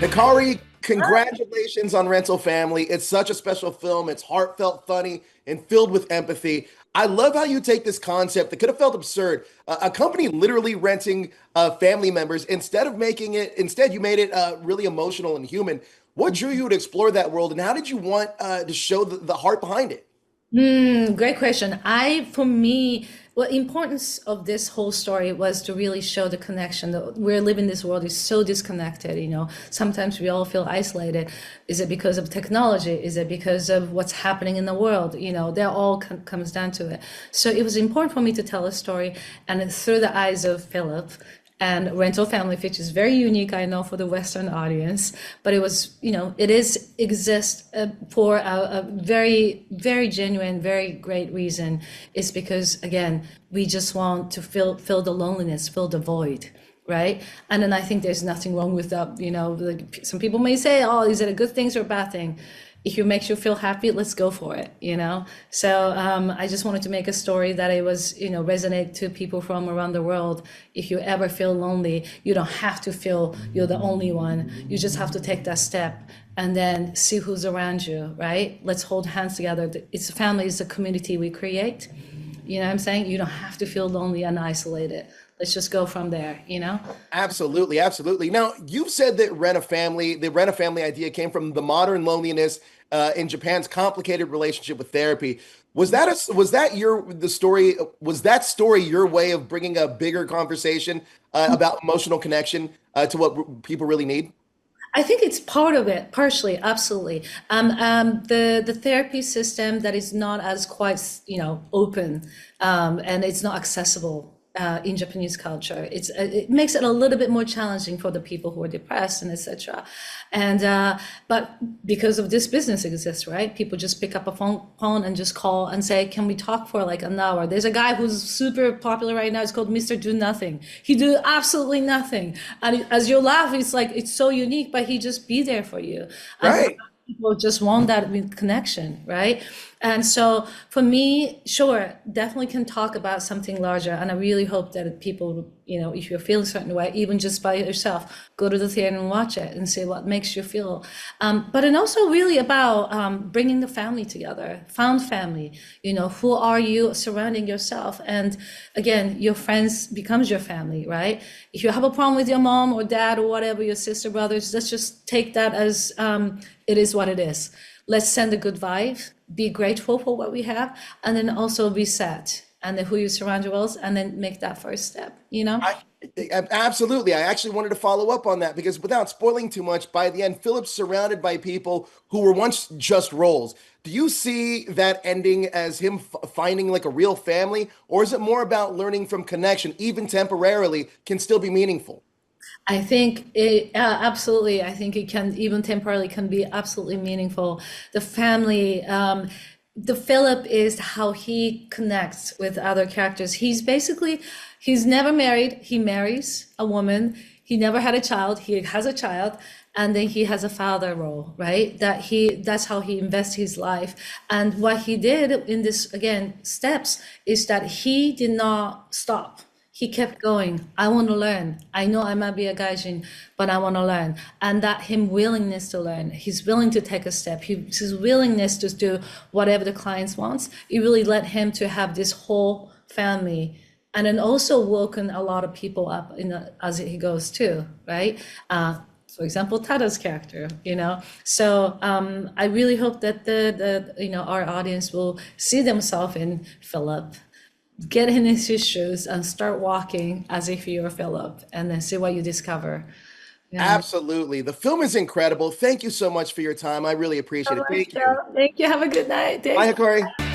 Hikari, congratulations on Rental Family. It's such a special film. It's heartfelt, funny, and filled with empathy. I love how you take this concept that could have felt absurd, a company literally renting family members, instead you made it really emotional and human. What drew you to explore that world, and how did you want to show the heart behind it? Great question. For me, the importance of this whole story was to really show the connection that we're living this world is so disconnected, Sometimes we all feel isolated. Is it because of technology? Is it because of what's happening in the world? That all comes down to it. So it was important for me to tell a story and through the eyes of Philip and rental family, which is very unique, I know, for the Western audience. But it was, it is exists for a very, very genuine, very great reason. Is because again, we just want to fill the loneliness, fill the void. Right. And then I think there's nothing wrong with that. Like some people may say, oh, is it a good thing or a bad thing? If it makes you feel happy, let's go for it. So I just wanted to make a story that it was, resonate to people from around the world. If you ever feel lonely, you don't have to feel you're the only one. You just have to take that step and then see who's around you, right? Let's hold hands together. It's a family, it's a community we create. You know what I'm saying? You don't have to feel lonely and isolated. Let's just go from there. Absolutely, absolutely. Now, you've said that the Rent a Family idea came from the modern loneliness in Japan's complicated relationship with therapy. Was that story your way of bringing a bigger conversation about emotional connection to what people really need? I think it's part of it, partially, absolutely. The therapy system that is not as quite, open, and it's not accessible in Japanese culture. It makes it a little bit more challenging for the people who are depressed and etc. And but because of this business exists, right? People just pick up a phone and just call and say, "Can we talk for like an hour?" There's a guy who's super popular right now. It's called Mr. Do Nothing. He do absolutely nothing, and as you laugh, it's like it's so unique, but he just be there for you. And Right. people just want that with connection, right? And so for me, sure, definitely can talk about something larger. And I really hope that people, if you're feeling a certain way, even just by yourself, go to the theater and watch it and see what makes you feel. But and also really about bringing the family together, found family, who are you surrounding yourself? And again, your friends becomes your family, right? If you have a problem with your mom or dad or whatever, your sister, brothers, let's just take that as it is what it is. Let's send a good vibe, be grateful for what we have, and then also reset and then who you surround yourselves, and then make that first step. I, Absolutely. I actually wanted to follow up on that because without spoiling too much, by the end, Philip's surrounded by people who were once just roles. Do you see that ending as him finding like a real family, or is it more about learning from connection, even temporarily, can still be meaningful? I think it absolutely. I think it can even temporarily can be absolutely meaningful. The family, the Philip is how he connects with other characters. He's never married. He marries a woman. He never had a child. He has a child, and then he has a father role, right? That's how he invests his life. And what he did in this again steps is that he did not stop. He kept going. I want to learn. I know I might be a gaijin, but I want to learn. And that him willingness to learn, he's willing to take a step. His willingness to do whatever the clients wants. It really led him to have this whole family, and then also woken a lot of people up as he goes too, right? For example, Tada's character. So I really hope that the our audience will see themselves in Philip, get in his shoes and start walking as if you're Philip, and then see what you discover. Yeah. Absolutely. The film is incredible. Thank you so much for your time. I really appreciate it. Thank you. Thank you. Have a good night. Bye, Thank you. Hikari.